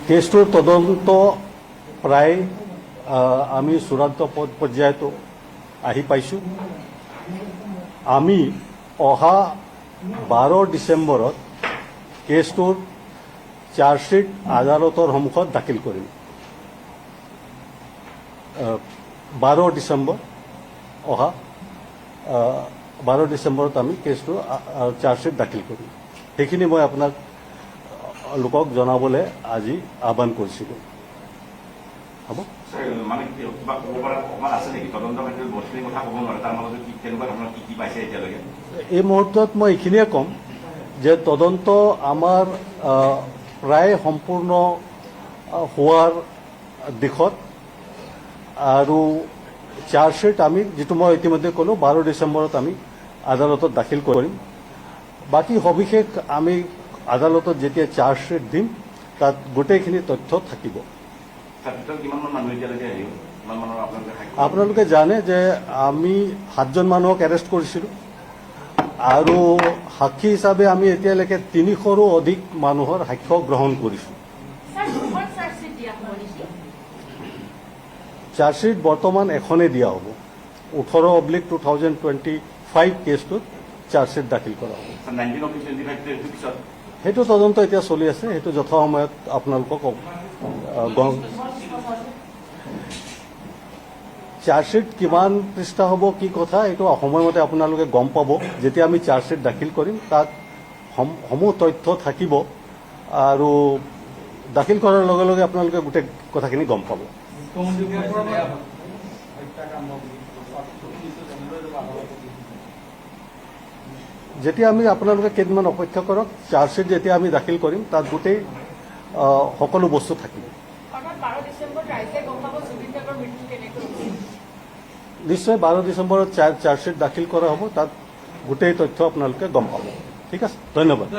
কেছটোৰ তদন্ত প্ৰায় আমি চূড়ান্ত পৰ্যায়তো আহি পাইছোঁ। আমি অহা 12 ডিচেম্বৰত কেছটোৰ চাৰ্জশ্বিট আদালতৰ সন্মুখত দাখিল কৰিম। 12 ডিচেম্বৰ অহা 12 ডিচেম্বৰত আমি কেছটো চাৰ্জশ্বিট দাখিল কৰিম। সেইখিনি মই আপোনাক লোকক জনাবলৈ আজি আহ্বান কৰিছিলোঁ। হ'ব। এই মুহূৰ্তত মই এইখিনিয়ে ক'ম যে তদন্ত আমাৰ প্ৰায় সম্পূৰ্ণ হোৱাৰ দিশত আৰু চাৰ্জশ্বিট আমি যিটো মই ইতিমধ্যে ক'লোঁ 12 ডিচেম্বৰত আমি আদালতত দাখিল কৰিম। বাকী সবিশেষ আমি আদালতত যেতিয়া চাৰ্জশ্বিট দিম তাত গোটেইখিনি তথ্য থাকিব। আপোনালোকে জানে যে আমি 7জন মানুহক এৰেষ্ট কৰিছিলোঁ আৰু সাক্ষী হিচাপে আমি এতিয়ালৈকে 300ৰো অধিক মানুহৰ সাক্ষ্য গ্ৰহণ কৰিছোঁ। চাৰ্জশ্বিট বৰ্তমান এখনেই দিয়া হ'ব। 18/2025 কেছটোত চাৰ্জশ্বিট দাখিল কৰা হ'ব। সেইটো তদন্ত এতিয়া চলি আছে। সেইটো যথাসময়ত আপোনালোকক চাৰ্জশ্বিট কিমান পৃষ্ঠা হ'ব কি কথা এইটো সময়মতে আপোনালোকে গম পাব। যেতিয়া আমি চাৰ্জশ্বিট দাখিল কৰিম তাত সমূহ তথ্য থাকিব আৰু দাখিল কৰাৰ লগে লগে আপোনালোকে গোটেই কথাখিনি গম পাব। যেতিয়া আমি আপোনালোকে কেইদিনমান অপেক্ষা কৰক। চাৰ্জশ্বিট যেতিয়া আমি দাখিল কৰিম তাত গোটেই সকলো বস্তু থাকিব। নিশ্চয় 12 ডিচেম্বৰত চাৰ্জশ্বিট দাখিল কৰা হ'ব। তাত গোটেই তথ্য আপোনালোকে গম পাব। ঠিক আছে, ধন্যবাদ।